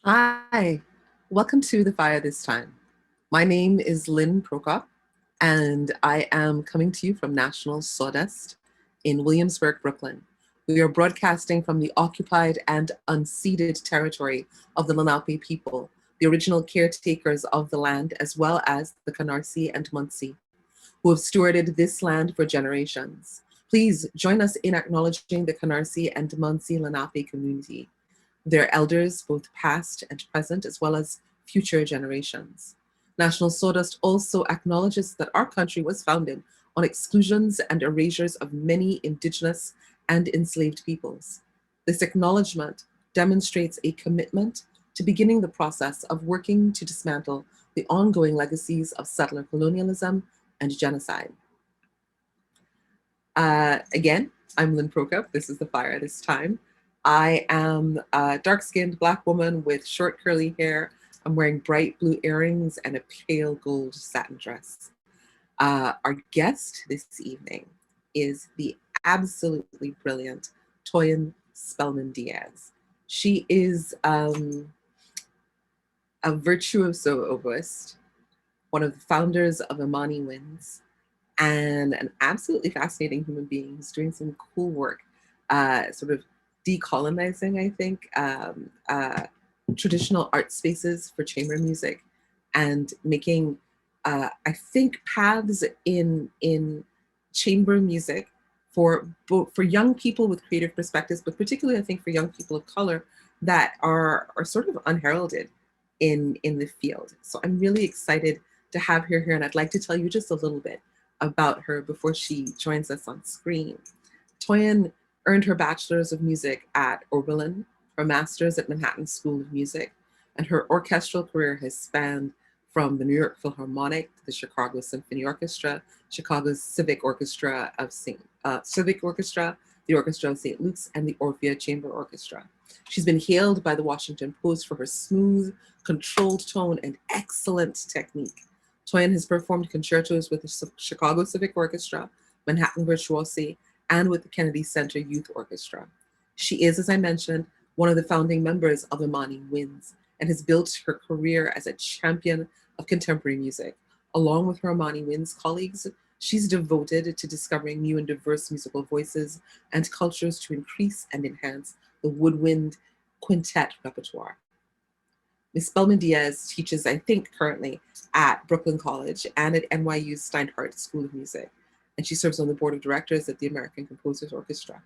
Hi, welcome to the Fire this time. My name is Lynne Procope, and I am coming to you from National Sawdust in Williamsburg, Brooklyn. We are broadcasting from the occupied and unceded territory of the Lenape people, the original caretakers of the land, as well as the Canarsie and Munsee, who have stewarded this land for generations. Please join us in acknowledging the Canarsie and Munsee Lenape community, their elders, both past and present, as well as future generations. National Sawdust also acknowledges that our country was founded on exclusions and erasures of many Indigenous and enslaved peoples. This acknowledgement demonstrates a commitment to beginning the process of working to dismantle the ongoing legacies of settler colonialism and genocide. Again, I'm Lynne Procope. This is The Fire at This Time. I am a dark-skinned Black woman with short curly hair. I'm wearing bright blue earrings and a pale gold satin dress. Our guest this evening is the absolutely brilliant Toyin Spellman-Diaz. She is a virtuoso oboist, one of the founders of Imani Winds, and an absolutely fascinating human being who's doing some cool work, sort of decolonizing, I think, traditional art spaces for chamber music and making, I think, paths in chamber music for both for young people with creative perspectives, but particularly I think for young people of color that are sort of unheralded in the field. So I'm really excited to have her here, and I'd like to tell you just a little bit about her before she joins us on screen. Toyin earned her Bachelor's of Music at Oberlin, her Master's at Manhattan School of Music, and her orchestral career has spanned from the New York Philharmonic to the Chicago Symphony Orchestra, Chicago's Civic Orchestra, the Orchestra of St. Luke's, and the Orphea Chamber Orchestra. She's been hailed by the Washington Post for her smooth, controlled tone and excellent technique. Toyin has performed concertos with the Chicago Civic Orchestra, Manhattan Virtuosi, and with the Kennedy Center Youth Orchestra. She is, as I mentioned, one of the founding members of Imani Winds and has built her career as a champion of contemporary music. Along with her Imani Winds colleagues, she's devoted to discovering new and diverse musical voices and cultures to increase and enhance the woodwind quintet repertoire. Ms. Spellman-Diaz teaches, I think, currently at Brooklyn College and at NYU's Steinhardt School of Music, and she serves on the board of directors at the American Composers Orchestra.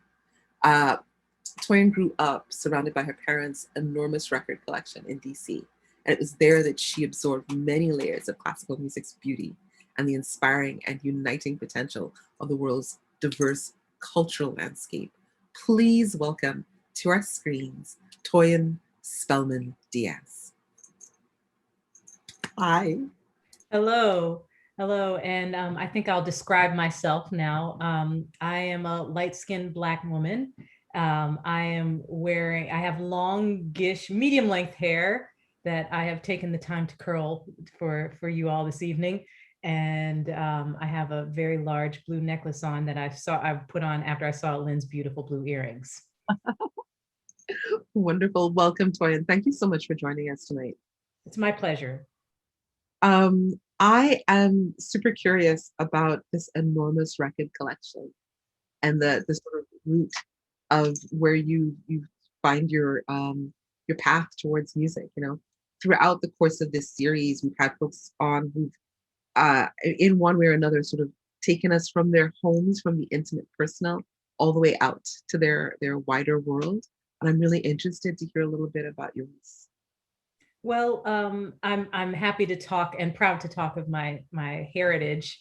Toyin grew up surrounded by her parents' enormous record collection in DC, and it was there that she absorbed many layers of classical music's beauty and the inspiring and uniting potential of the world's diverse cultural landscape. Please welcome to our screens, Toyin Spellman-Diaz. Hi. Hello. Hello. And I think I'll describe myself now. I am a light-skinned Black woman. I have longish, medium-length hair that I have taken the time to curl for you all this evening. And I have a very large blue necklace on that I put on after I saw Lynn's beautiful blue earrings. Wonderful. Welcome, Toyin. Thank you so much for joining us tonight. It's my pleasure. I am super curious about this enormous record collection and the sort of route of where you find your path towards music. You know, throughout the course of this series, we've had folks on who've in one way or another sort of taken us from their homes, from the intimate personal, all the way out to their wider world. And I'm really interested to hear a little bit about yours. Well, I'm happy to talk and proud to talk of my heritage.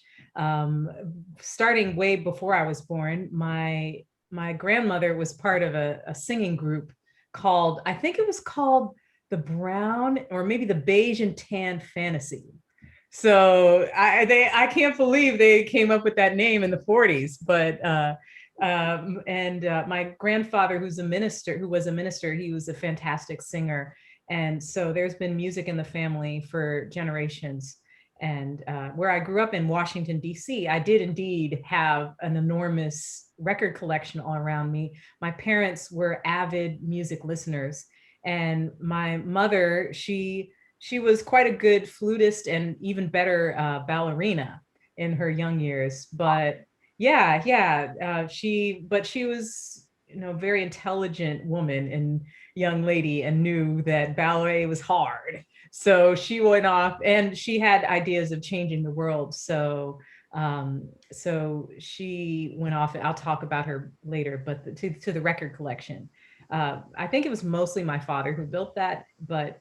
Starting way before I was born, my grandmother was part of a singing group called, I think it was called the Brown or maybe the Beige and Tan Fantasy. So I can't believe they came up with that name in the 40s. But my grandfather, who was a minister, he was a fantastic singer. And so there's been music in the family for generations. And where I grew up in Washington, D.C., I did indeed have an enormous record collection all around me. My parents were avid music listeners. And my mother, she was quite a good flutist and even better ballerina in her young years. But she was, very intelligent woman and young lady, and knew that ballet was hard. So she went off and she had ideas of changing the world. So she went off, and I'll talk about her later, but to the record collection. I think it was mostly my father who built that, but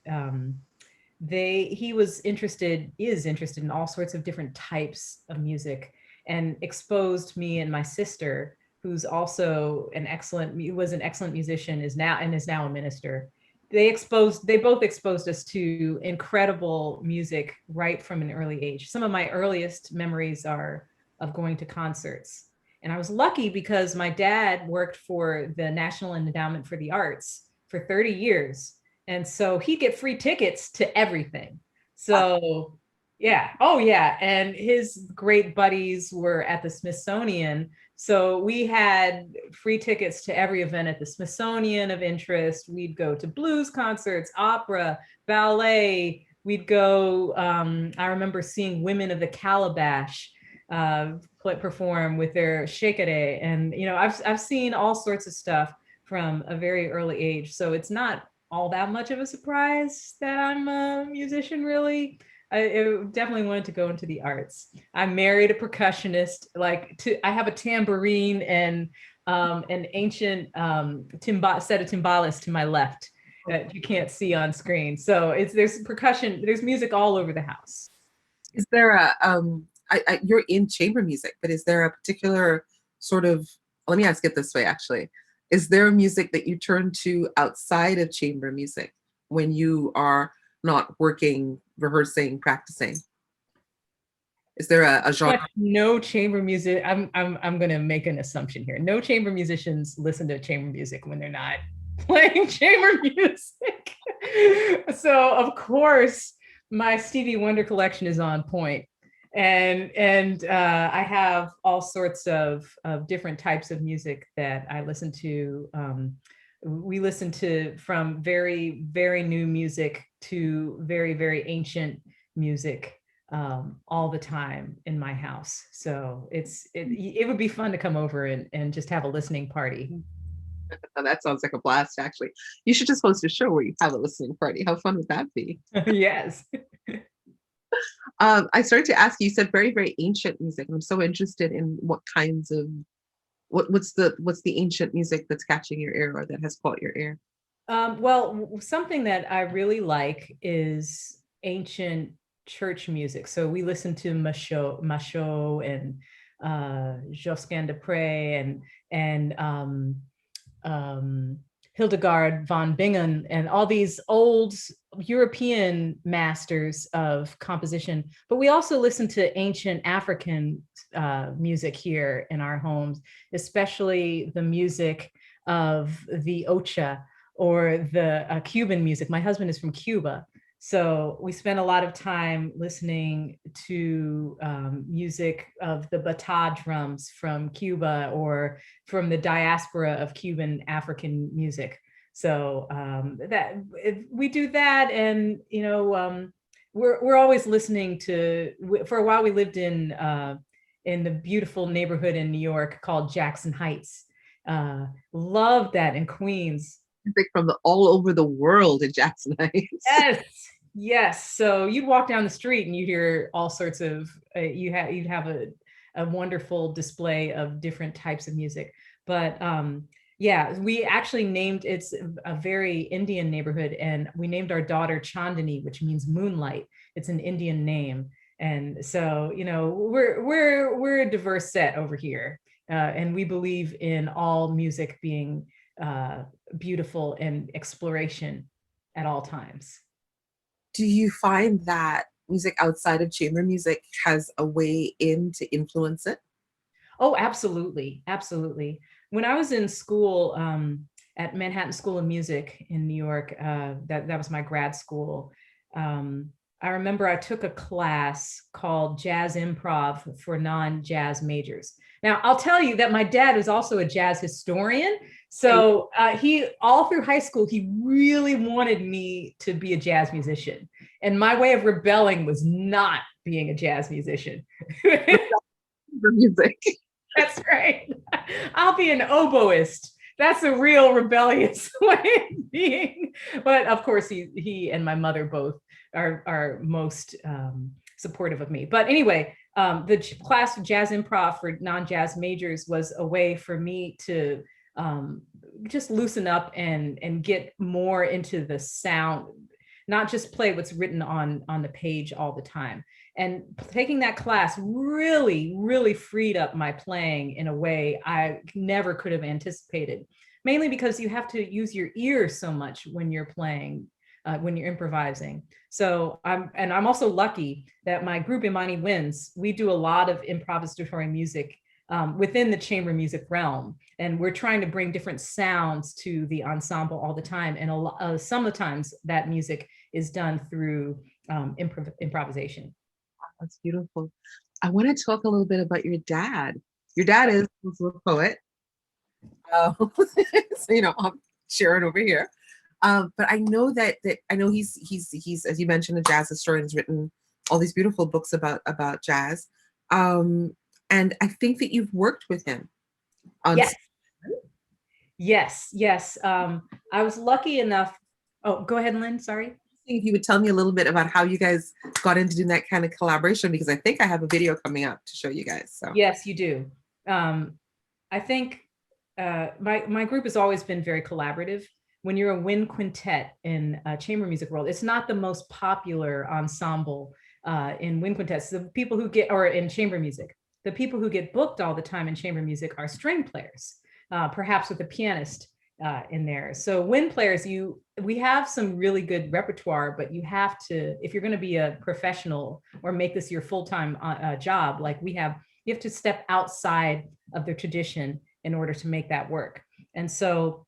he is interested in all sorts of different types of music, and exposed me and my sister, who's also was an excellent musician, is now a minister. They both exposed us to incredible music right from an early age. Some of my earliest memories are of going to concerts. And I was lucky because my dad worked for the National Endowment for the Arts for 30 years. And so he'd get free tickets to everything. So yeah. Oh yeah. And his great buddies were at the Smithsonian. So we had free tickets to every event at the Smithsonian of interest. We'd go to blues concerts, opera, ballet. We'd go, I remember seeing Women of the Calabash perform with their shekere. And, I've seen all sorts of stuff from a very early age. So it's not all that much of a surprise that I'm a musician, really. I definitely wanted to go into the arts. I married a percussionist. I have a tambourine and an ancient set of timbales to my left that you can't see on screen. So there's percussion, there's music all over the house. Is there you're in chamber music, but is there a particular sort of, let me ask it this way, actually. Is there music that you turn to outside of chamber music when you are not working, rehearsing, practicing? Is there a genre? No chamber music. I'm going to make an assumption here. No chamber musicians listen to chamber music when they're not playing chamber music. So of course, my Stevie Wonder collection is on point. And I have all sorts of different types of music that I listen to. We listen to from very, very new music to very, very ancient music all the time in my house. So it would be fun to come over and just have a listening party. Oh, that sounds like a blast, actually. You should just host a show where you have a listening party. How fun would that be? Yes. I started to ask you said very, very ancient music. And I'm so interested in what kinds of, what's the ancient music that's catching your ear or that has caught your ear? Well, something that I really like is ancient church music. So we listen to Machaut and Josquin de Prez and Hildegard von Bingen and all these old European masters of composition. But we also listen to ancient African music here in our homes, especially the music of the Ocha or the Cuban music. My husband is from Cuba. So we spend a lot of time listening to music of the bata drums from Cuba or from the diaspora of Cuban African music. So that we do that, and we're always listening to. For a while, we lived in the beautiful neighborhood in New York called Jackson Heights. Loved that in Queens. From all over the world in Jackson Heights. Yes. So you'd walk down the street and you'd hear all sorts of. You'd have a wonderful display of different types of music. But yeah, we actually it's a very Indian neighborhood, and we named our daughter Chandani, which means moonlight. It's an Indian name, and so we're a diverse set over here, and we believe in all music being beautiful and exploration at all times. Do you find that music outside of chamber music has a way in to influence it? Oh, absolutely. Absolutely. When I was in school at Manhattan School of Music in New York, that was my grad school. I remember I took a class called Jazz Improv for non-jazz majors. Now, I'll tell you that my dad is also a jazz historian. So he, all through high school, he really wanted me to be a jazz musician. And my way of rebelling was not being a jazz musician. For music. That's right. I'll be an oboist. That's a real rebellious way of being. But of course, he and my mother both are most supportive of me. But anyway, the class of jazz improv for non-jazz majors was a way for me to just loosen up and get more into the sound, not just play what's written on the page all the time. And taking that class really, really freed up my playing in a way I never could have anticipated, mainly because you have to use your ears so much when you're playing, when you're improvising. So I'm also lucky that my group Imani Winds, we do a lot of improvisatory music within the chamber music realm. And we're trying to bring different sounds to the ensemble all the time. And some of the times that music is done through improvisation. That's beautiful. I want to talk a little bit about your dad. Your dad is also a poet. So, I'm sharing over here. But I know that he's as you mentioned, a jazz historian, has written all these beautiful books about jazz. And I think that you've worked with him on. Yes. I was lucky enough. Oh, go ahead, Lynn. Sorry. If you would tell me a little bit about how you guys got into doing that kind of collaboration, because I think I have a video coming up to show you guys. So yes, you do. I think my group has always been very collaborative. When you're a wind quintet in chamber music world, it's not the most popular ensemble in wind quintets. The people who get, or in chamber music, the people who get booked all the time in chamber music are string players, perhaps with a pianist in there. So wind players, we have some really good repertoire, but you have to, if you're going to be a professional or make this your full-time job, like we have, you have to step outside of the tradition in order to make that work. And so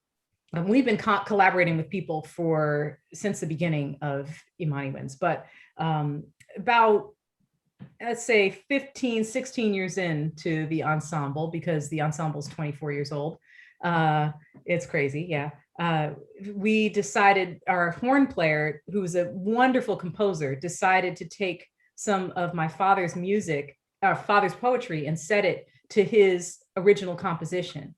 we've been collaborating with people since the beginning of Imani Winds, but about, let's say 15, 16 years into the ensemble, because the ensemble is 24 years old. It's crazy. Yeah. We decided, our horn player, who was a wonderful composer, decided to take some of my father's music, our father's poetry, and set it to his original composition.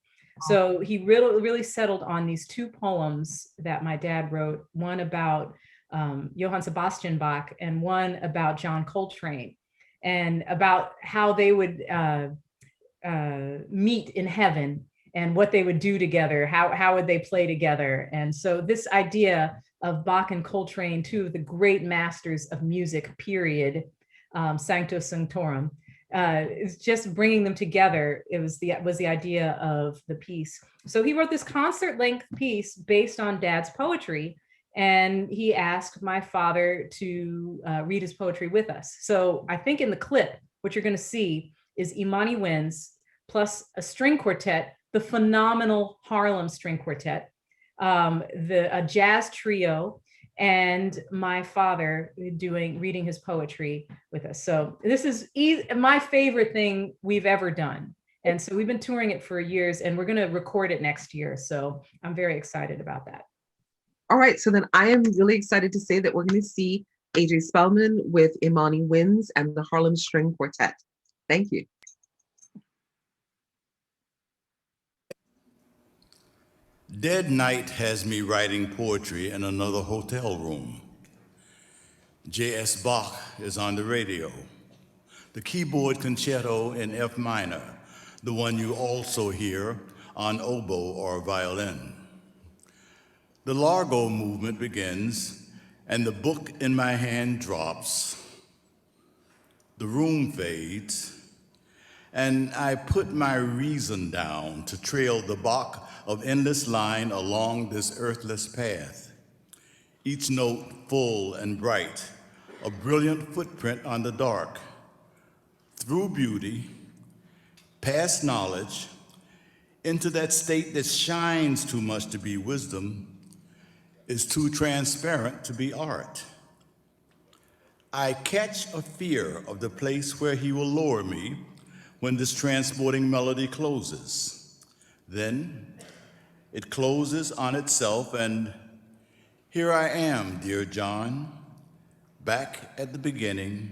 So he really settled on these two poems that my dad wrote, one about Johann Sebastian Bach and one about John Coltrane, and about how they would meet in heaven and what they would do together, how would they play together. And so this idea of Bach and Coltrane, two of the great masters of music, period, Sanctus Sanctorum, is just bringing them together. It was the idea of the piece. So he wrote this concert-length piece based on Dad's poetry, and he asked my father to read his poetry with us. So I think in the clip, what you're going to see is Imani Winds plus a string quartet, the phenomenal Harlem String Quartet, a jazz trio, and my father reading his poetry with us. So this is my favorite thing we've ever done. And so we've been touring it for years, and we're going to record it next year. So I'm very excited about that. All right, so then I am really excited to say that we're going to see AJ Spellman with Imani Winds and the Harlem String Quartet. Thank you. Dead night has me writing poetry in another hotel room. J.S. Bach is on the radio. The keyboard concerto in F minor, the one you also hear on oboe or violin. The Largo movement begins, and the book in my hand drops. The room fades, and I put my reason down to trail the Bach of endless line along this earthless path. Each note full and bright, a brilliant footprint on the dark. Through beauty, past knowledge, into that state that shines too much to be wisdom, is too transparent to be art. I catch a fear of the place where he will lower me when this transporting melody closes. Then, It closes on itself, and here I am, dear John, back at the beginning,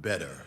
better.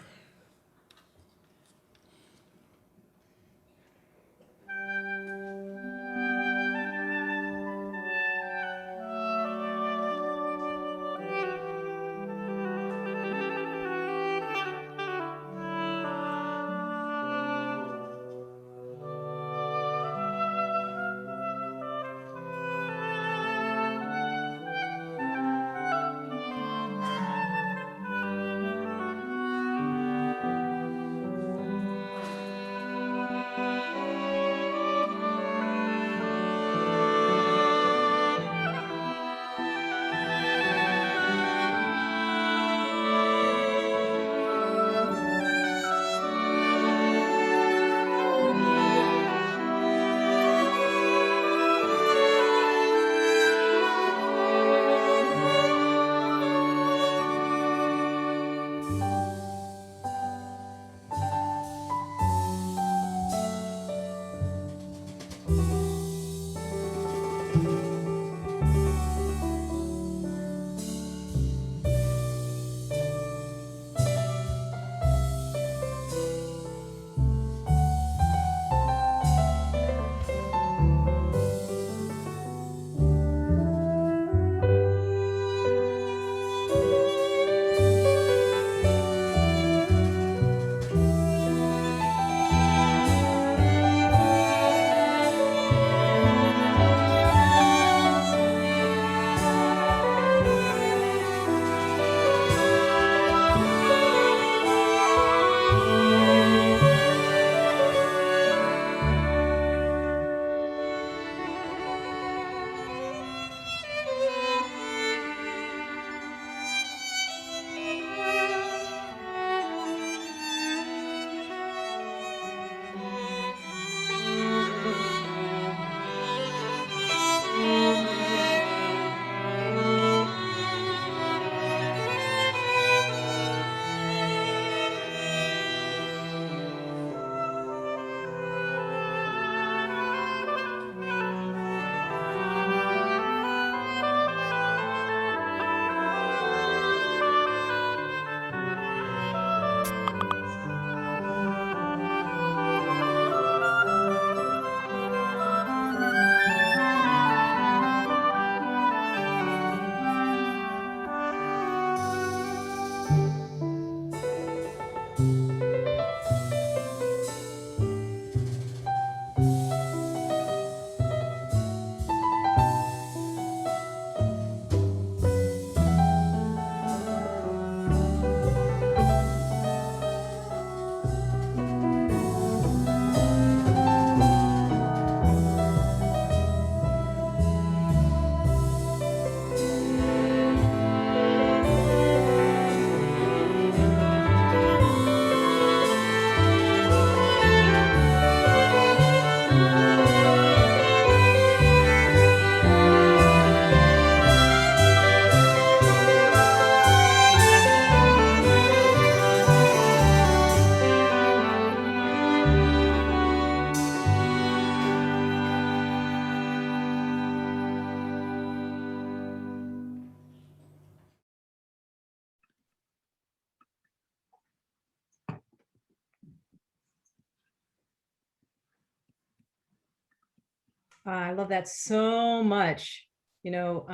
I love that so much. You know,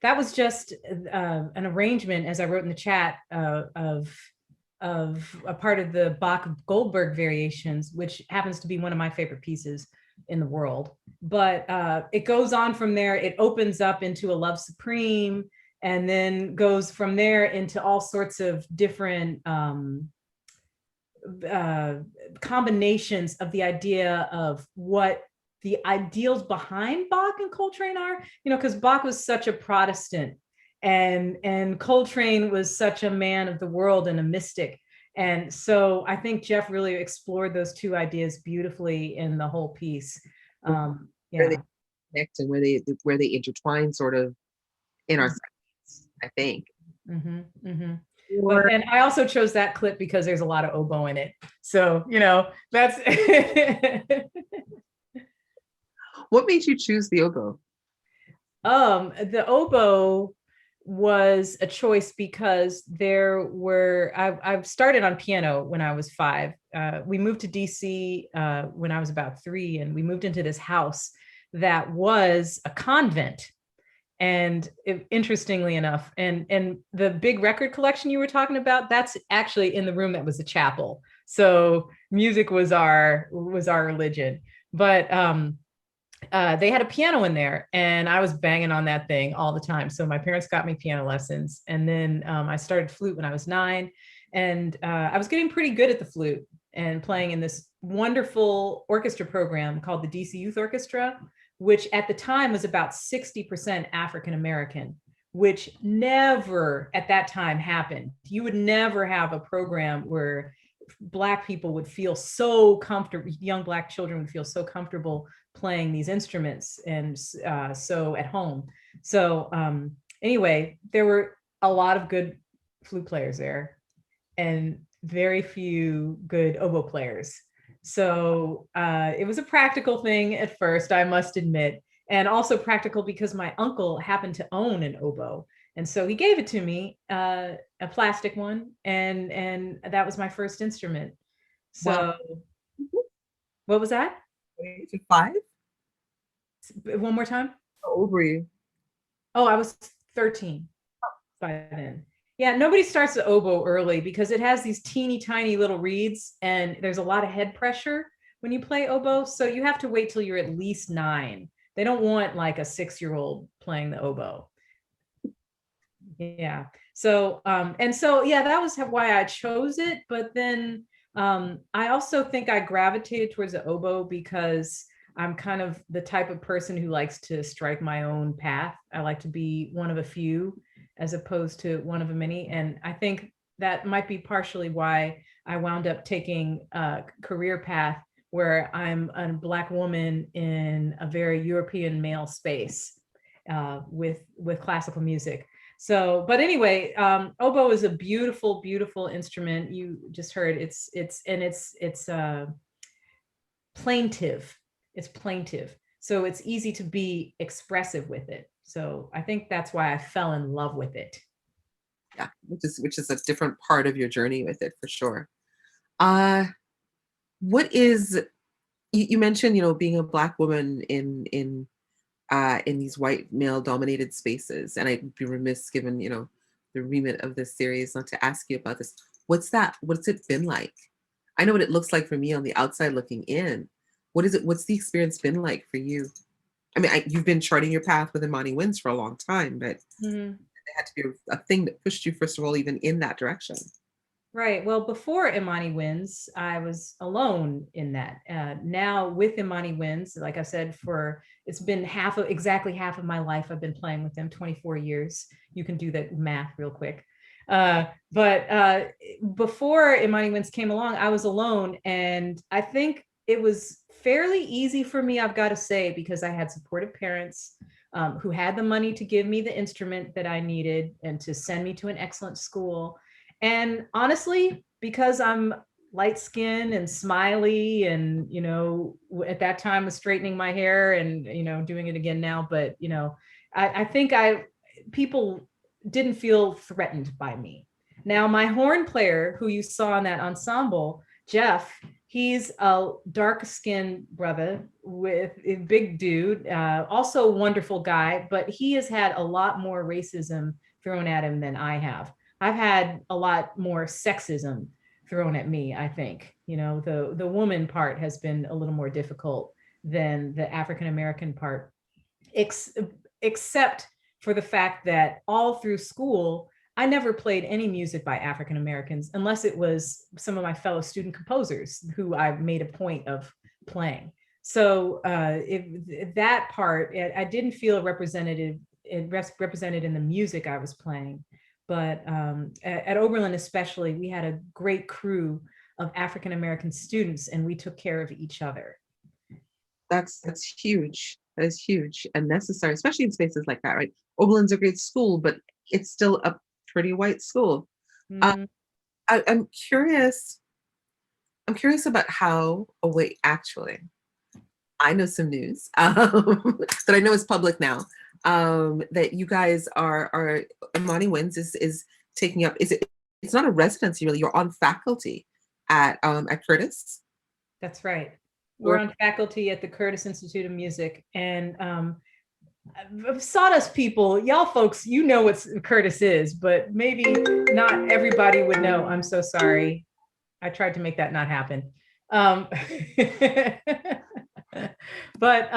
that was just an arrangement, as I wrote in the chat, of a part of the Bach Goldberg variations, which happens to be one of my favorite pieces in the world. But it goes on from there. It opens up into a Love Supreme, and then goes from there into all sorts of different combinations of the idea of what the ideals behind Bach and Coltrane are, you know, because Bach was such a Protestant, and Coltrane was such a man of the world and a mystic. And so I think Jeff really explored those two ideas beautifully in the whole piece. Where Yeah. they connect and where they intertwine sort of in our segments, I think. And I also chose that clip because there's a lot of oboe in it. So, you know, that's What made you choose the oboe? The oboe was a choice because I've started on piano when I was 5. We moved to DC when I was about 3, and we moved into this house that was a convent. And interestingly enough, and the big record collection you were talking about, that's actually in the room that was the chapel. So music was our religion. But they had a piano in there, and I was banging on that thing all the time. So my parents got me piano lessons, and then I started flute when I was 9, and I was getting pretty good at the flute and playing in this wonderful orchestra program called the DC Youth Orchestra, which at the time was about 60% African American, which never at that time happened. You would never have a program where Black people would feel so comfortable, young Black children would feel so comfortable playing these instruments and so at home. So anyway, there were a lot of good flute players there and very few good oboe players. So it was a practical thing at first, I must admit, and also practical because my uncle happened to own an oboe. And so he gave it to me, a plastic one, and that was my first instrument. So Wow. what was that? Age of 5? One more time? How old were you? Oh, I was 13 by then. Yeah, nobody starts the oboe early because it has these teeny tiny little reeds, and there's a lot of head pressure when you play oboe. So you have to wait till you're at least 9. They don't want like a 6-year-old playing the oboe. Yeah. So, yeah, that was why I chose it. But then I also think I gravitated towards the oboe because I'm kind of the type of person who likes to strike my own path. I like to be one of a few as opposed to one of a many. And I think that might be partially why I wound up taking a career path where I'm a Black woman in a very European male space with classical music. So, but anyway, oboe is a beautiful, beautiful instrument. You just heard it's plaintive. It's plaintive. So it's easy to be expressive with it. So I think that's why I fell in love with it. Yeah, which is a different part of your journey with it for sure. What is you mentioned, being a Black woman in these white male dominated spaces, and I'd be remiss given the remit of this series not to ask you about this. What's it been like? I know what it looks like for me on the outside looking in. What's the experience been like for you? I mean, you've been charting your path with Imani Winds for a long time, but Mm-hmm. it had to be a thing that pushed you, first of all, even in that direction. Right. Well, before Imani Winds, I was alone in that. Now with Imani Winds, like I said, it's been exactly half of my life I've been playing with them, 24 years. You can do that math real quick. But before Imani Winds came along, I was alone. And I think it was fairly easy for me, I've got to say, because I had supportive parents who had the money to give me the instrument that I needed and to send me to an excellent school. And honestly, because I'm light skinned and smiley and, at that time was straightening my hair and, doing it again now. But, I think people didn't feel threatened by me. Now, my horn player who you saw in that ensemble, Jeff, he's a dark skinned brother with a big dude, also a wonderful guy, but he has had a lot more racism thrown at him than I have. I've had a lot more sexism thrown at me, I think. The woman part has been a little more difficult than the African-American part, except for the fact that all through school, I never played any music by African-Americans unless it was some of my fellow student composers who I made a point of playing. So that part, I didn't feel represented in the music I was playing. But at Oberlin especially, we had a great crew of African-American students and we took care of each other. That's huge. That is huge and necessary, especially in spaces like that, right? Oberlin's a great school, but it's still a pretty white school. Mm-hmm. I'm curious about how, oh wait, actually, I know some news that I know is public now. That you guys are Imani Wins is taking up. Is it? It's not a residency really. You're on faculty at Curtis. That's right. We're on faculty at the Curtis Institute of Music, and Sawdust people, y'all folks, you know what Curtis is, but maybe not everybody would know. I'm so sorry. I tried to make that not happen. But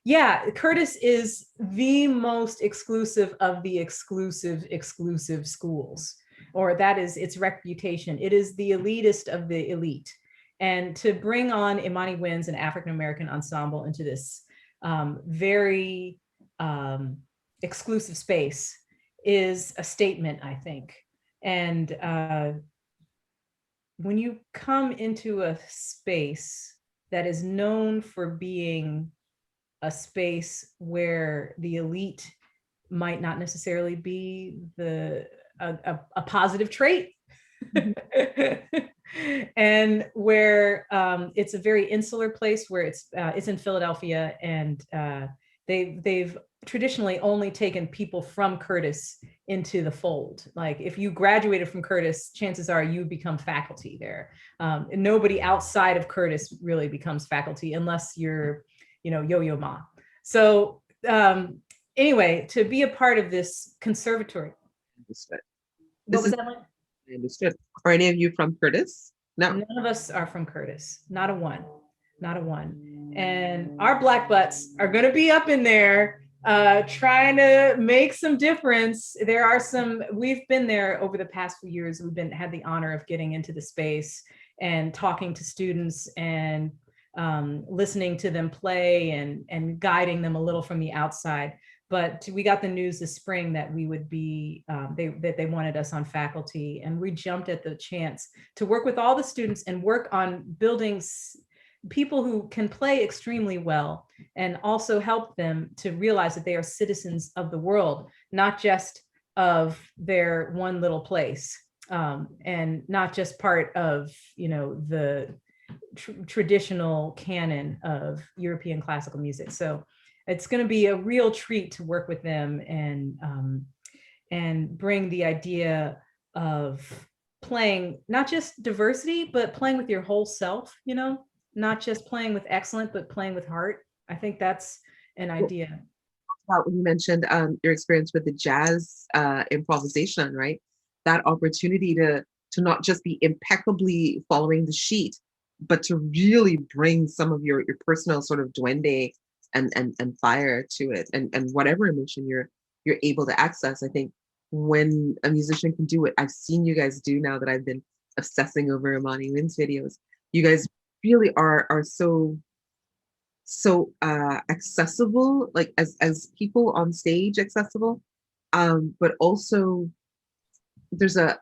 yeah, Curtis is the most exclusive of the exclusive schools, or that is its reputation. It is the elitist of the elite. And to bring on Imani Wins, an African-American ensemble, into this very exclusive space is a statement, I think. And when you come into a space that is known for being a space where the elite might not necessarily be a positive trait, and where it's a very insular place, where it's in Philadelphia, and they've traditionally only taken people from Curtis into the fold. Like if you graduated from Curtis, chances are you become faculty there. And nobody outside of Curtis really becomes faculty unless you're, Yo-Yo Ma. So anyway, to be a part of this conservatory. Understood. What was that like? I understood. Are any of you from Curtis? No. None of us are from Curtis. Not a one. And our black butts are going to be up in there trying to make some difference. There are we've been there over the past few years. We've had the honor of getting into the space and talking to students and listening to them play and guiding them a little from the outside. But we got the news this spring that we would be, that they wanted us on faculty, and we jumped at the chance to work with all the students and work on building people who can play extremely well, and also help them to realize that they are citizens of the world, not just of their one little place, and not just part of, the traditional canon of European classical music. So it's going to be a real treat to work with them and bring the idea of playing not just diversity, but playing with your whole self, not just playing with excellence, but playing with heart. I think that's an idea. When you mentioned your experience with the jazz improvisation, right? That opportunity to not just be impeccably following the sheet, but to really bring some of your personal sort of duende and fire to it, and whatever emotion you're able to access. I think when a musician can do it, I've seen you guys do now that I've been obsessing over Imani Wins videos. You guys really are so accessible, like as people on stage accessible, but also there's a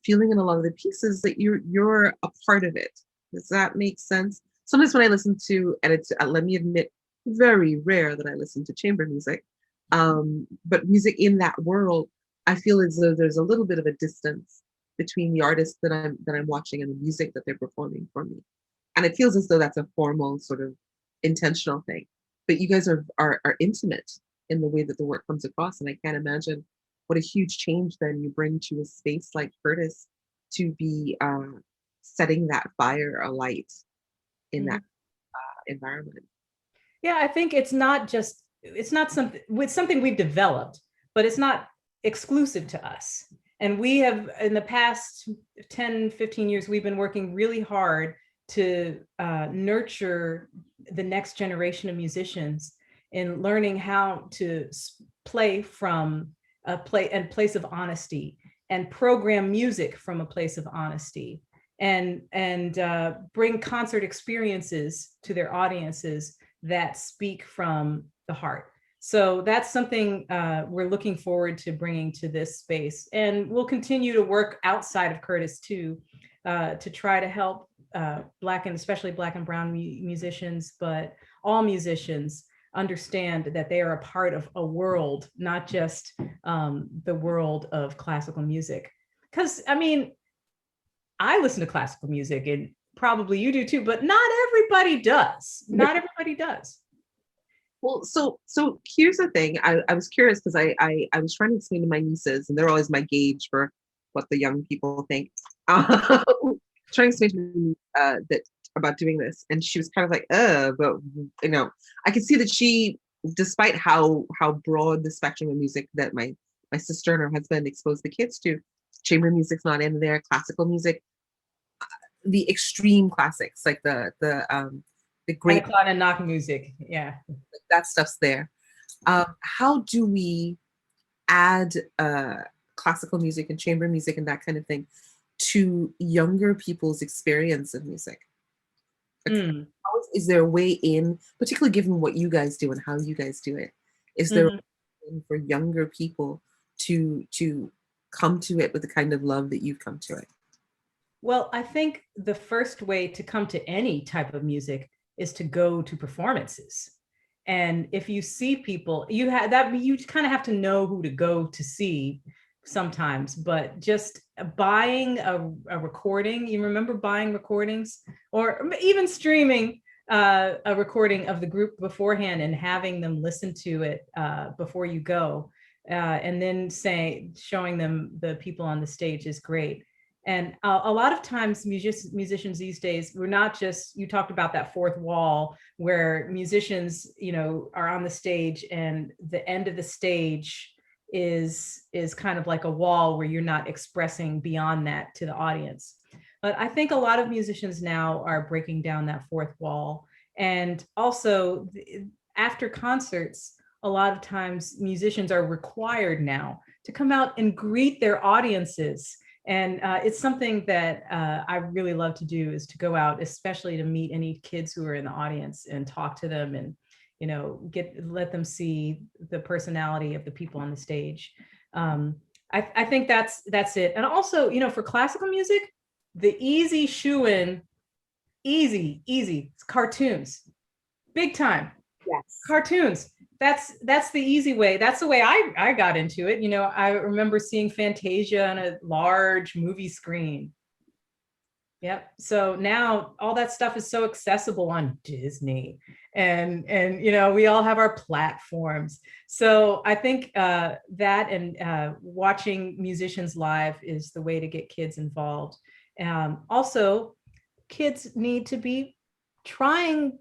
feeling in a lot of the pieces that you're a part of it. Does that make sense? Sometimes when I listen to, and it's let me admit, very rare that I listen to chamber music, but music in that world, I feel as though there's a little bit of a distance between the artist that I'm watching and the music that they're performing for me, and it feels as though that's a formal sort of intentional thing. But you guys are intimate in the way that the work comes across, and I can't imagine what a huge change then you bring to a space like Curtis to be setting that fire alight in that environment. Yeah, I think it's not something we've developed, but it's not exclusive to us. And we have, in the past 10, 15 years, we've been working really hard to nurture the next generation of musicians in learning how to play from a place of honesty, and program music from a place of honesty, and bring concert experiences to their audiences that speak from the heart. So that's something we're looking forward to bringing to this space. And we'll continue to work outside of Curtis too, to try to help Black and especially Black and Brown musicians, but all musicians understand that they are a part of a world, not just the world of classical music. Because I mean, I listen to classical music, and probably you do too, but not everybody does. Not everybody does. Well, so here's the thing. I was curious because I was trying to explain to my nieces, and they're always my gauge for what the young people think. Trying to explain to me that about doing this, and she was kind of like, but you know, I could see that she, despite how broad the spectrum of music that my sister and her husband exposed the kids to, chamber music's not in there, classical music, the extreme classics like the great and knock music, yeah, that stuff's there. How do we add classical music and chamber music and that kind of thing to younger people's experience of music? Is there a way in, particularly given what you guys do and how you guys do it, is there a way in for younger people to come to it with the kind of love that you've come to it? Well, I think the first way to come to any type of music is to go to performances. And if you see people, you kind of have to know who to go to see sometimes, but just buying a recording, you remember buying recordings or even streaming a recording of the group beforehand and having them listen to it before you go, and then showing them the people on the stage is great. And a lot of times musicians these days, we're not just, you talked about that fourth wall where musicians, are on the stage and the end of the stage is kind of like a wall where you're not expressing beyond that to the audience. But I think a lot of musicians now are breaking down that fourth wall. And also after concerts, a lot of times musicians are required now to come out and greet their audiences. And it's something that I really love to do, is to go out, especially to meet any kids who are in the audience and talk to them and, let them see the personality of the people on the stage. I think that's it. And also, for classical music, the easy shoe-in, easy, it's cartoons, big time. Yes. Cartoons. That's the easy way. That's the way I got into it. I remember seeing Fantasia on a large movie screen. Yep. So now all that stuff is so accessible on Disney, and we all have our platforms. So I think that and watching musicians live is the way to get kids involved. Also, kids need to be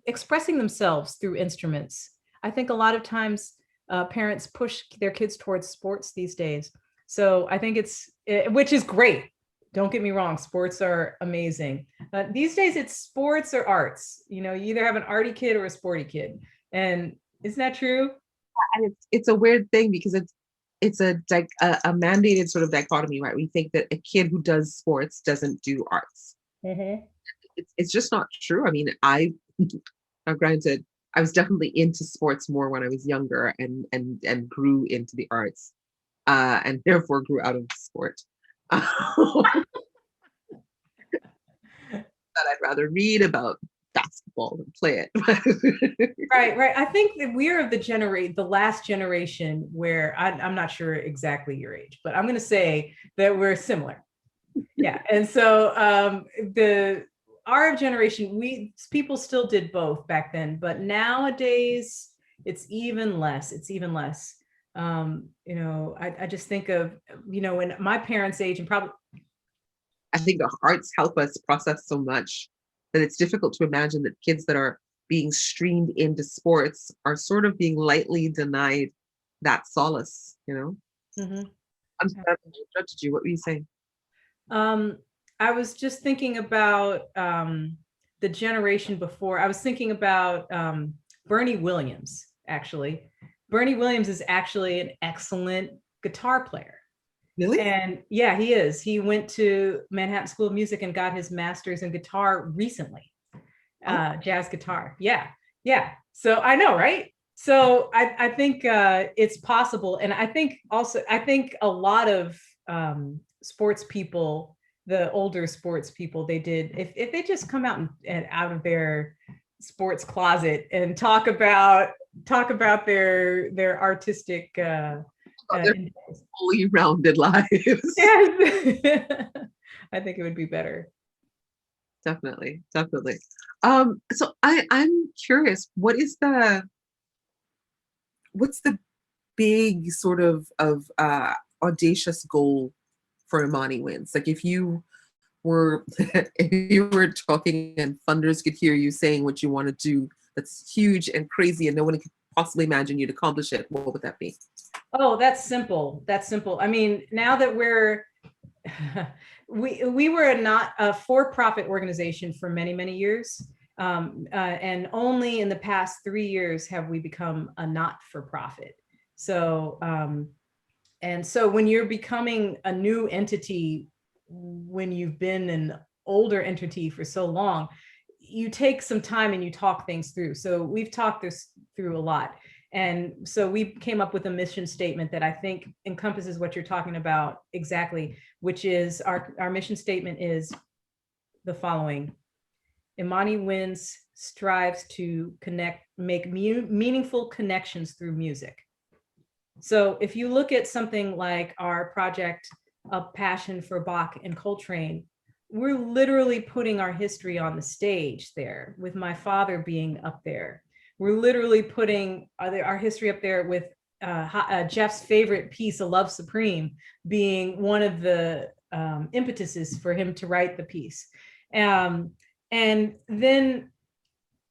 expressing themselves through instruments. I think a lot of times parents push their kids towards sports these days. So I think which is great. Don't get me wrong, sports are amazing. These days it's sports or arts. You either have an arty kid or a sporty kid. And isn't that true? And it's a weird thing because it's a mandated sort of dichotomy, right? We think that a kid who does sports doesn't do arts. Mm-hmm. It's just not true. I mean, now granted, I was definitely into sports more when I was younger and grew into the arts, and therefore grew out of sport. That I'd rather read about basketball than play it. Right. I think that we're the last generation where I'm not sure exactly your age, but I'm going to say that we're similar. Yeah. And so our generation, people still did both back then, but nowadays it's even less. I just think of, in my parents' age, and probably, I think the arts help us process so much that it's difficult to imagine that kids that are being streamed into sports are sort of being lightly denied that solace, Mm-hmm. I'm interrupted you. What were you saying? I was just thinking about the generation before. I was thinking about Bernie Williams, actually. Bernie Williams is actually an excellent guitar player. Really? And yeah, he is. He went to Manhattan School of Music and got his master's in guitar recently, jazz guitar. Yeah. So I know, right? So I think it's possible. And I think a lot of sports people, the older sports people, they did, if they just come out and out of their sports closet and talk about their artistic fully rounded lives. Yes. I think it would be better. Definitely, definitely. So I'm curious, what's the big sort of audacious goal for Imani Wins? Like if you were if you were talking and funders could hear you saying what you want to do that's huge and crazy and no one could possibly imagine you'd accomplish it, what would that be? Oh, that's simple. That's simple. I mean, now that we're we were not a for-profit organization for many, many years. And only in the past 3 years have we become a not-for-profit. So, and so when you're becoming a new entity, when you've been an older entity for so long, you take some time and you talk things through. So we've talked this through a lot. And so we came up with a mission statement that I think encompasses what you're talking about exactly, which is our mission statement is the following: Imani Wins strives to make meaningful connections through music. So if you look at something like our project of Passion for Bach and Coltrane, we're literally putting our history on the stage there, with my father being up there. We're literally putting our history up there with Jeff's favorite piece, A Love Supreme, being one of the impetuses for him to write the piece. And then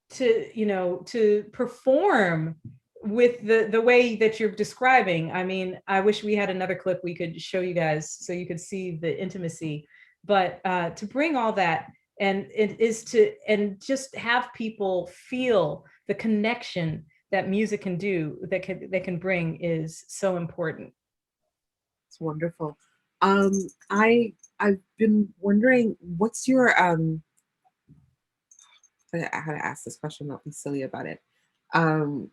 to perform with the way that you're describing. I mean, I wish we had another clip we could show you guys so you could see the intimacy, but to bring all that, and it is to, and just have people feel the connection that music can do, that can bring, is so important. It's wonderful. I've been wondering, what's your I had to ask this question, not be silly about it. I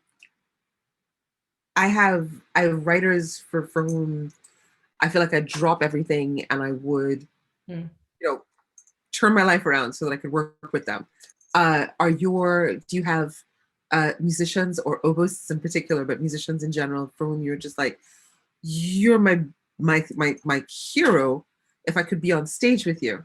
have writers for whom I feel like I'd drop everything and I would, you know, turn my life around so that I could work with them. Do you have musicians or oboists in particular, but musicians in general, for whom you're just like, you're my hero if I could be on stage with you?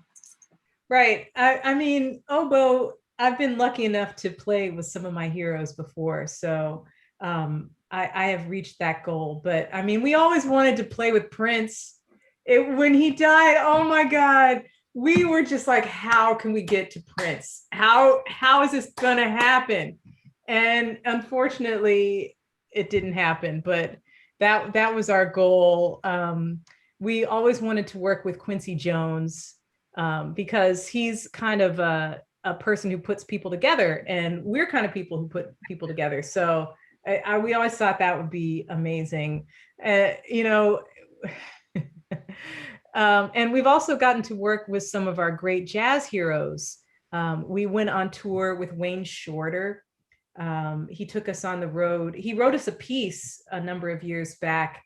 Right. I mean, oboe, I've been lucky enough to play with some of my heroes before. So I have reached that goal. But I mean, we always wanted to play with Prince. When he died, oh my God, we were just like, how can we get to Prince? How is this gonna happen? And unfortunately, it didn't happen, but that was our goal. We always wanted to work with Quincy Jones, because he's kind of a person who puts people together, and we're kind of people who put people together. So we always thought that would be amazing. And we've also gotten to work with some of our great jazz heroes. We went on tour with Wayne Shorter. He took us on the road. He wrote us a piece a number of years back.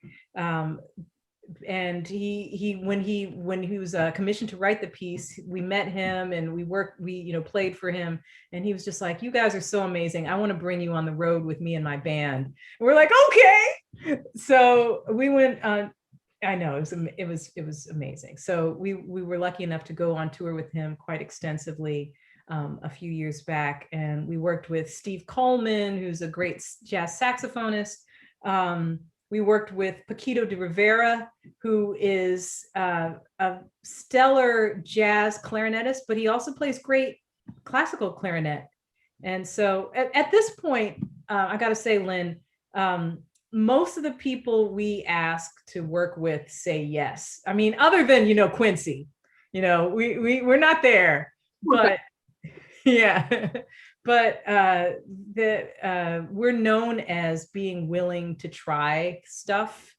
And when he was commissioned to write the piece, we met him and we played for him, and he was just like, you guys are so amazing, I want to bring you on the road with me and my band. And we're like, okay. So we went on. I know it was amazing. So we were lucky enough to go on tour with him quite extensively a few years back, and we worked with Steve Coleman, who's a great jazz saxophonist. We worked with Paquito de Rivera, who is a stellar jazz clarinetist, but he also plays great classical clarinet. And so at this point, I got to say, Lynn, most of the people we ask to work with say yes. I mean, other than, Quincy, we're not there, but yeah. But we're known as being willing to try stuff,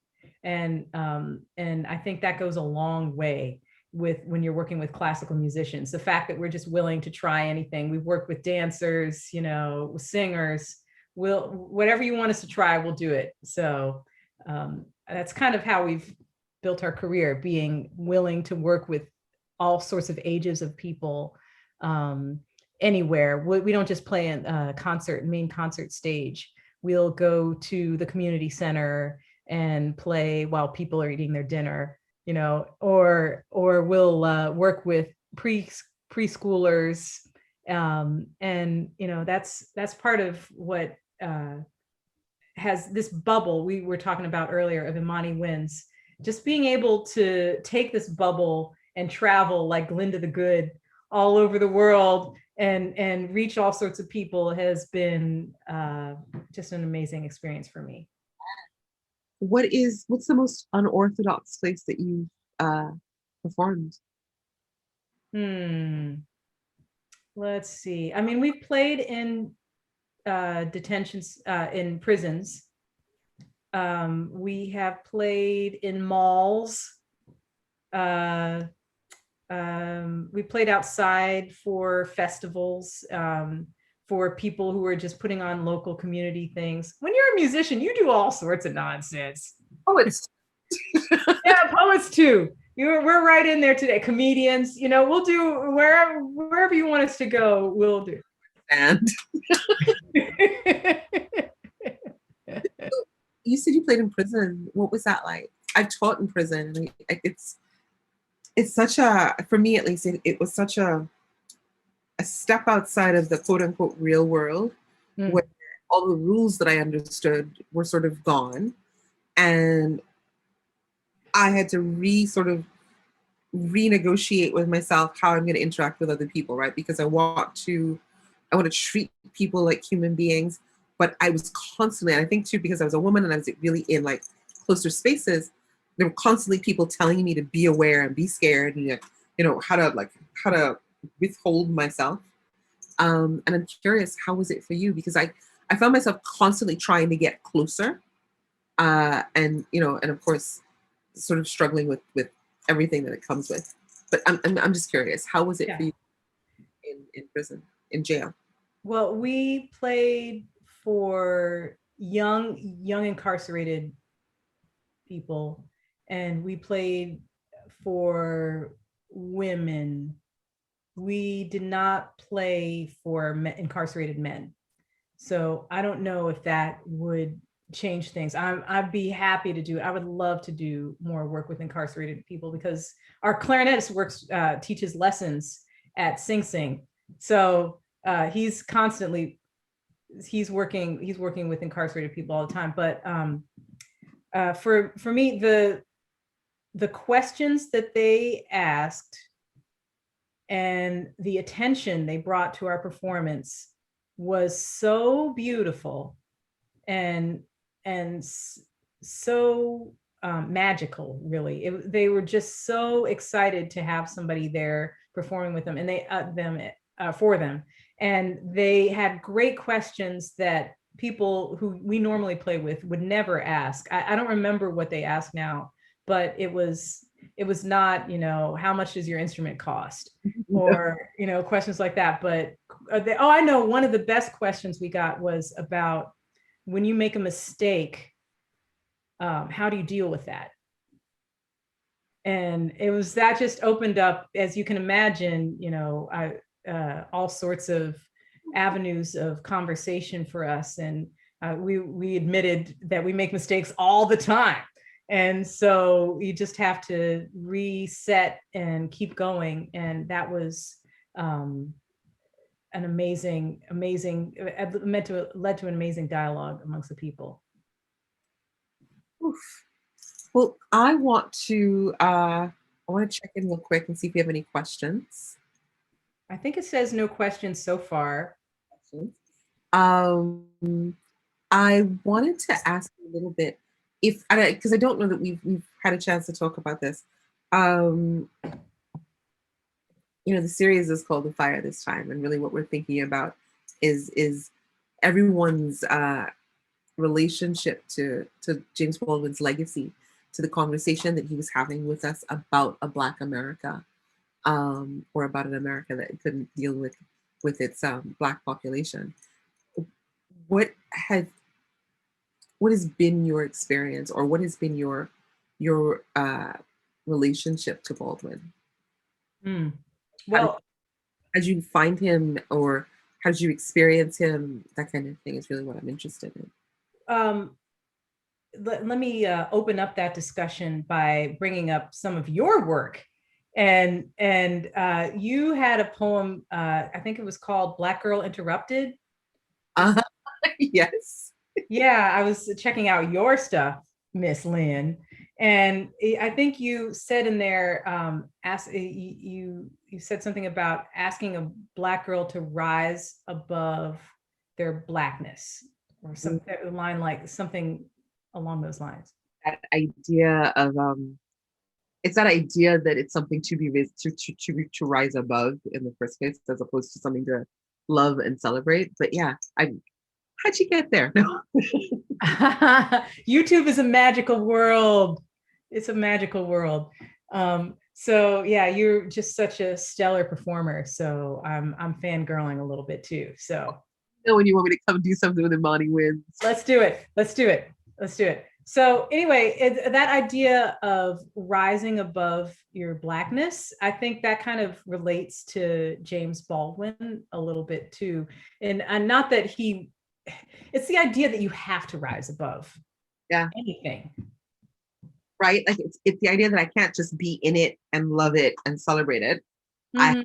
and I think that goes a long way when you're working with classical musicians. The fact that we're just willing to try anything. We've worked with dancers, with singers. Whatever you want us to try, we'll do it. So that's kind of how we've built our career, being willing to work with all sorts of ages of people. Anywhere. We don't just play in a main concert stage. We'll go to the community center and play while people are eating their dinner, or we'll work with preschoolers. And that's part of what has this bubble we were talking about earlier of Imani Winds. Just being able to take this bubble and travel like Glinda the Good all over the world and reach all sorts of people has been just an amazing experience for me. What's the most unorthodox place that you've performed? Let's see. I mean, we've played in detentions, in prisons. We have played in malls. We played outside for festivals, for people who are just putting on local community things. When you're a musician, you do all sorts of nonsense. Poets. Yeah, poets too. We're right in there today. Comedians, we'll do wherever you want us to go, we'll do. And you said you played in prison. What was that like? I've taught in prison, and it's such a, for me at least, it was such a step outside of the quote unquote real world, where all the rules that I understood were sort of gone, and I had to renegotiate with myself how I'm going to interact with other people, right? Because I want to treat people like human beings, but I was constantly, and I think too, because I was a woman and I was really in like closer spaces, there were constantly people telling me to be aware and be scared and how to withhold myself. And I'm curious, how was it for you? Because I found myself constantly trying to get closer, and of course, sort of struggling with everything that it comes with. But I'm just curious, how was it for you in prison, in jail? Well, we played for young incarcerated people, and we played for women. We did not play for incarcerated men. So I don't know if that would change things. I'd be happy to do it. I would love to do more work with incarcerated people, because our clarinetist teaches lessons at Sing Sing. So he's working with incarcerated people all the time. But for me, the questions that they asked and the attention they brought to our performance was so beautiful and so magical, really. They were just so excited to have somebody there performing with them, and for them. And they had great questions that people who we normally play with would never ask. I don't remember what they ask now, but it was not, how much does your instrument cost? Or, questions like that. But I know one of the best questions we got was about, when you make a mistake, how do you deal with that? And that just opened up, as you can imagine, all sorts of avenues of conversation for us. And we admitted that we make mistakes all the time. And so you just have to reset and keep going. And that was an amazing, led to an amazing dialogue amongst the people. Oof. Well, I want to check in real quick and see if we have any questions. I think it says no questions so far. I wanted to ask a little bit, because I don't know that we've had a chance to talk about this. The series is called The Fire this time, and really what we're thinking about is everyone's relationship to James Baldwin's legacy, to the conversation that he was having with us about a Black America, or about an America that couldn't deal with its Black population. What has been your experience, or what has been your relationship to Baldwin? Well, how did you find him, or how did you experience him? That kind of thing is really what I'm interested in. Let me open up that discussion by bringing up some of your work and you had a poem, I think it was called Black Girl Interrupted. Uh, yes. Yeah, I was checking out your stuff, Miss Lynn, and I think you said in there, you said something about asking a Black girl to rise above their Blackness, or some line like something along those lines. That idea of it's that idea that it's something to be to rise above in the first place, as opposed to something to love and celebrate. But yeah, how'd you get there? No. YouTube is a magical world. It's a magical world. So yeah, you're just such a stellar performer. So I'm fangirling a little bit too. So When you want me to come do something with Imani wins. let's do it. Let's do it. Let's do it. So anyway, that idea of rising above your Blackness, I think that kind of relates to James Baldwin a little bit too. And not that it's the idea that you have to rise above anything. Right? Like it's the idea that I can't just be in it and love it and celebrate it. Mm-hmm. I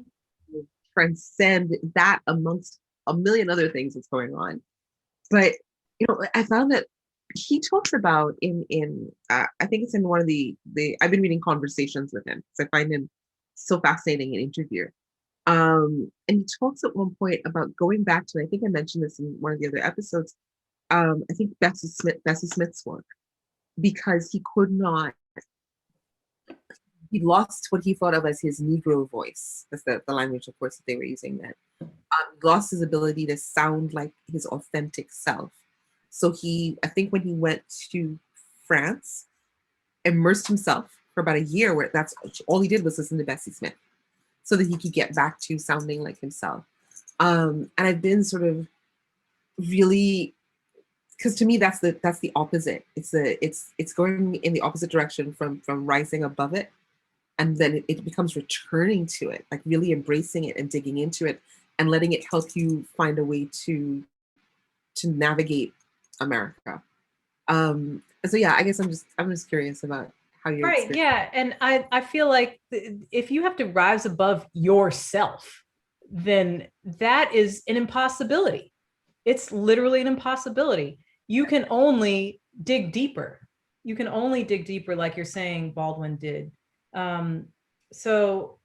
transcend that amongst a million other things that's going on. But I found that he talks about in I think it's in one of the I've been reading conversations with him because I find him so fascinating in interview. And he talks at one point about going back to, I think I mentioned this in one of the other episodes, I think Bessie Smith's work, because he lost what he thought of as his Negro voice. That's the language, of course, that they were using then. Lost his ability to sound like his authentic self. So I think when he went to France, immersed himself for about a year, where that's all he did was listen to Bessie Smith, so that he could get back to sounding like himself. And I've been sort of really, because to me that's the opposite. It's going in the opposite direction from rising above it, and then it becomes returning to it, like really embracing it and digging into it and letting it help you find a way to navigate America. And so yeah, I guess I'm just curious about how you're right. Yeah, and I feel like if you have to rise above yourself, then that is an impossibility. It's literally an impossibility. You can only dig deeper. You can only dig deeper, like you're saying Baldwin did. So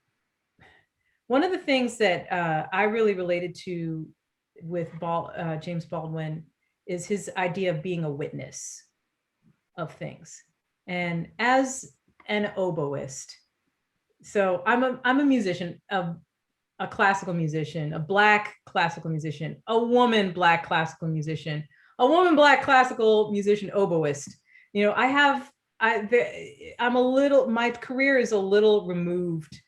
one of the things that I really related to with James Baldwin is his idea of being a witness of things. And as an oboist, so I'm a musician, a classical musician, a Black classical musician, a woman Black classical musician, a woman Black classical musician oboist. I'm a little, my career is a little removed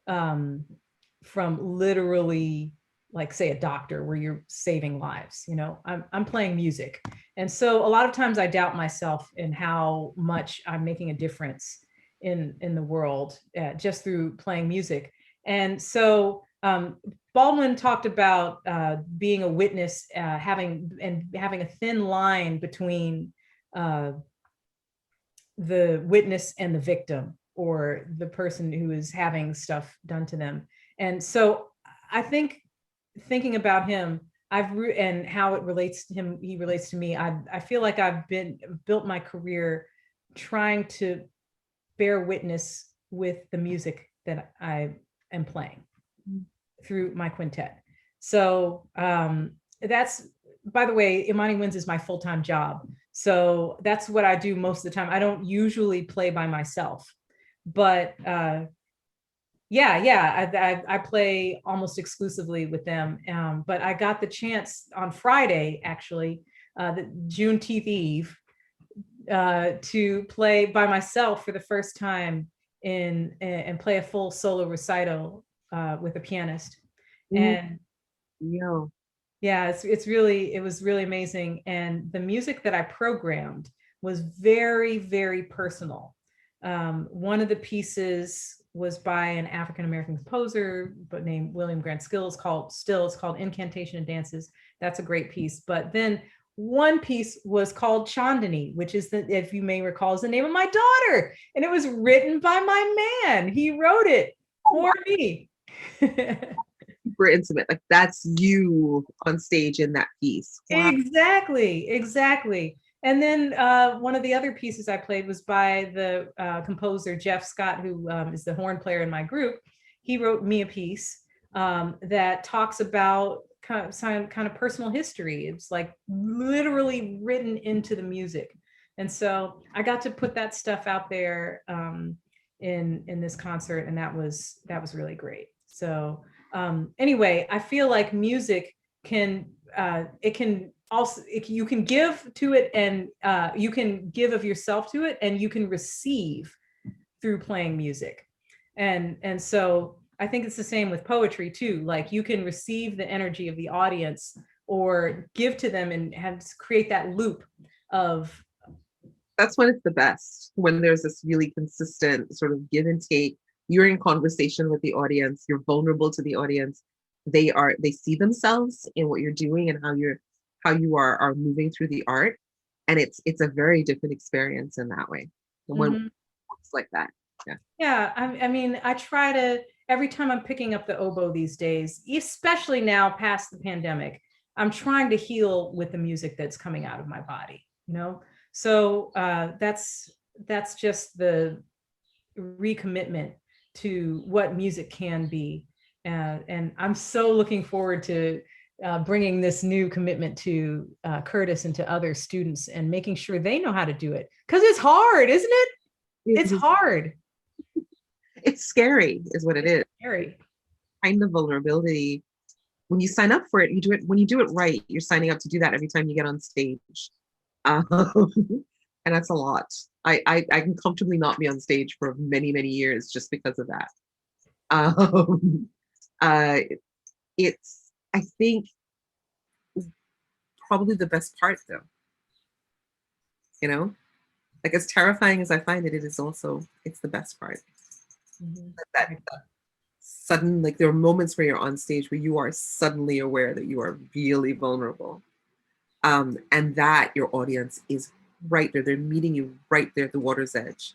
from literally, like, say, a doctor where you're saving lives. I'm playing music, and so a lot of times I doubt myself in how much I'm making a difference in the world just through playing music. And so Baldwin talked about being a witness, having a thin line between the witness and the victim, or the person who is having stuff done to them. And so I think, thinking about him, and how it relates to him, he relates to me, I feel like I've built my career trying to bear witness with the music that I am playing through my quintet. So that's, by the way, Imani Wins is my full-time job. So that's what I do most of the time. I don't usually play by myself, but I play almost exclusively with them. But I got the chance on Friday, actually, the Juneteenth Eve, to play by myself for the first time and play a full solo recital with a pianist. And yeah, it was really amazing. And the music that I programmed was very, very personal. One of the pieces was by an African-American composer, but named William Grant Still. It's called Incantation and Dances. That's a great piece. But then one piece was called Chandani, which is, if you may recall, is the name of my daughter. And it was written by my man. He wrote it. for me. Super intimate. Like that's you on stage in that piece. Wow. Exactly. And then one of the other pieces I played was by the composer Jeff Scott, who is the horn player in my group. He wrote me a piece that talks about kind of personal history. It's like literally written into the music. And so I got to put that stuff out there in this concert, and that was really great. So anyway, I feel like music can it can also you can give to it, and you can give of yourself to it, and you can receive through playing music. And so I think it's the same with poetry too. Like you can receive the energy of the audience or give to them and have create that loop of. That's when it's the best, when there's this really consistent sort of give and take. You're in conversation with the audience, you're vulnerable to the audience. They see themselves in what you're doing and how you are moving through the art. And it's a very different experience in that way. When it's like that. Yeah, I mean, I try to, every time I'm picking up the oboe these days, especially now past the pandemic, I'm trying to heal with the music that's coming out of my body, you know? So that's just the recommitment to what music can be. And I'm so looking forward to bringing this new commitment to Curtis and to other students and making sure they know how to do it. Because it's hard, isn't it? It's hard. It's scary, is what it is. Scary. Kind of vulnerability. When you sign up for it, you do it. When you do it right, you're signing up to do that every time you get on stage. And that's a lot. I can comfortably not be on stage for many, many years just because of that. It's, I think, probably the best part though. You know, like as terrifying as I find it, it is also, it's the best part. That sudden, like there are moments where you're on stage where you are suddenly aware that you are really vulnerable. And that your audience is right there. They're meeting you right there at the water's edge.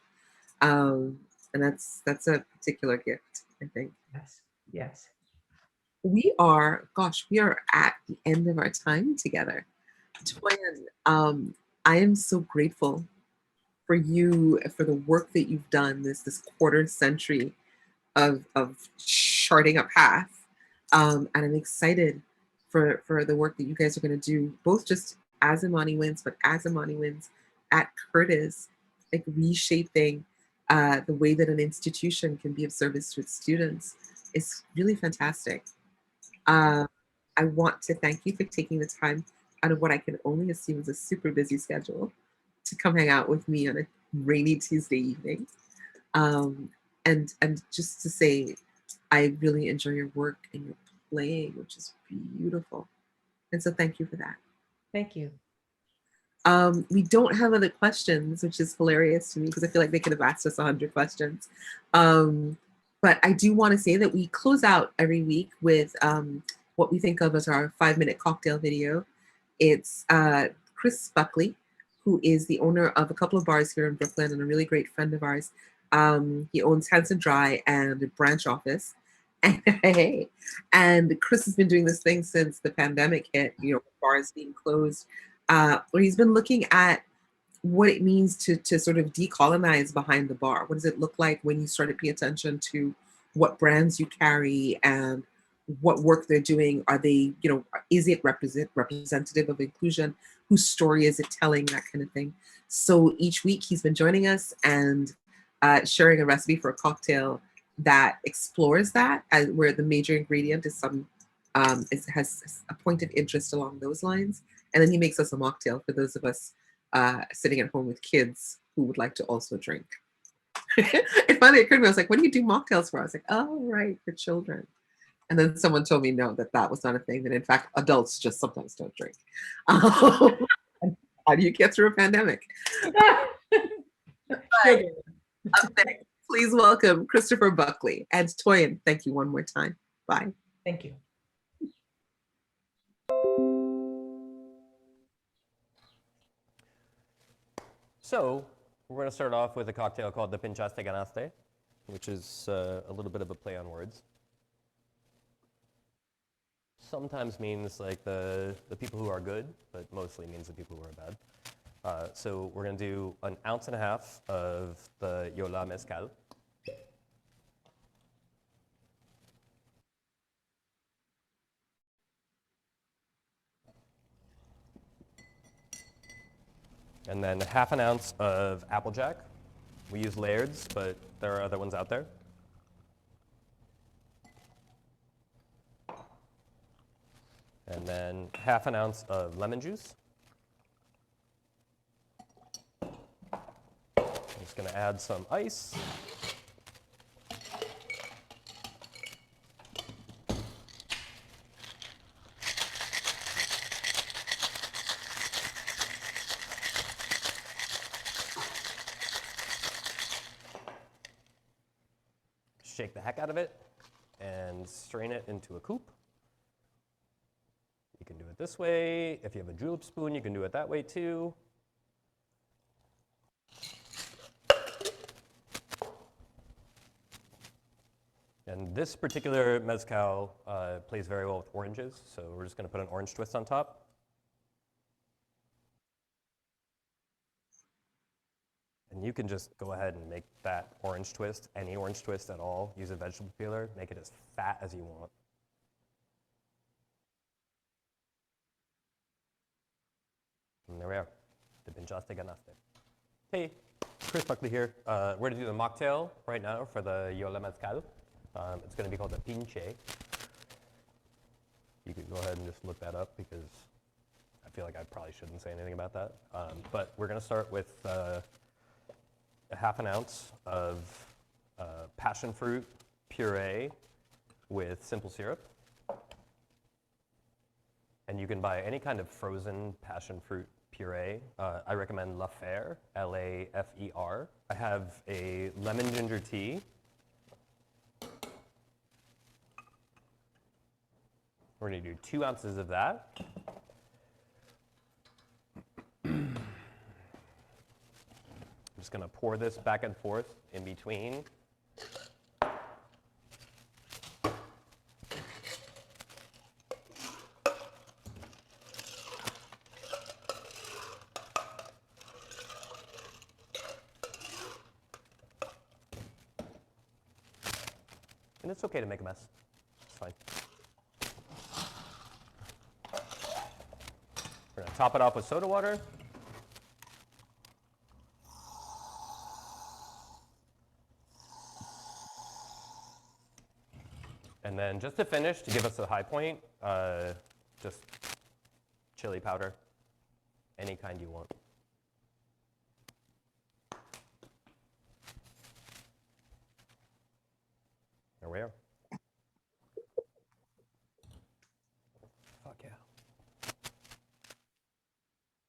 And that's a particular gift, I think. Yes. We are at the end of our time together. Toyin, I am so grateful for you, for the work that you've done, this quarter century of charting a path. And I'm excited for the work that you guys are going to do, both just as Imani Wins, but as Imani Wins at Curtis, like reshaping the way that an institution can be of service to its students is really fantastic. I want to thank you for taking the time out of what I can only assume is a super busy schedule to come hang out with me on a rainy Tuesday evening. And just to say, I really enjoy your work and your playing, which is beautiful. And so thank you for that. Thank you. We don't have other questions, which is hilarious to me because I feel like they could have asked us 100 questions. But I do want to say that we close out every week with what we think of as our 5-minute cocktail video. It's Chris Buckley, who is the owner of a couple of bars here in Brooklyn and a really great friend of ours. He owns Hanson Dry and a branch office. And Chris has been doing this thing since the pandemic hit, bars being closed, where he's been looking at what it means to sort of decolonize behind the bar. What does it look like when you start to pay attention to what brands you carry and what work they're doing? Are they, is it representative of inclusion? Whose story is it telling? That kind of thing. So each week he's been joining us and sharing a recipe for a cocktail that explores that, where the major ingredient is has a point of interest along those lines. And then he makes us a mocktail for those of us sitting at home with kids who would like to also drink. It finally occurred to me, I was like, what do you do mocktails for? I was like, oh, right, for children. And then someone told me, no, that was not a thing, that in fact, adults just sometimes don't drink. How do you get through a pandemic? Right. Up next, please welcome Christopher Buckley and Toyin. Thank you one more time. Bye. Thank you. So we're going to start off with a cocktail called the Pinchaste Ganaste. which is a little bit of a play on words. Sometimes means like the people who are good, but mostly means the people who are bad. So we're going to do 1.5 ounces of the Yola Mezcal. And then 1/2 ounce of Applejack. We use Laird's, but there are other ones out there. And then 1/2 ounce of lemon juice. I'm just going to add some ice. Shake the heck out of it and strain it into a coupe. You can do it this way. If you have a julep spoon, you can do it that way too. And this particular mezcal plays very well with oranges, so we're just going to put an orange twist on top. And you can just go ahead and make that orange twist, any orange twist at all, use a vegetable peeler, make it as fat as you want. And there we are. They've been just enough there. Hey, Chris Buckley here. We're going to do the mocktail right now for the Yola Mezcal. It's going to be called the Pinche. You could go ahead and just look that up because I feel like I probably shouldn't say anything about that. But we're going to start with 1/2 ounce of passion fruit puree with simple syrup. And you can buy any kind of frozen passion fruit puree. I recommend Lafer, L-A-F-E-R. I have a lemon ginger tea. We're going to do 2 ounces of that. I'm just going to pour this back and forth in between. And it's okay to make a mess. It's fine. We're going to top it off with soda water. And then just to finish, to give us a high point, just chili powder, any kind you want.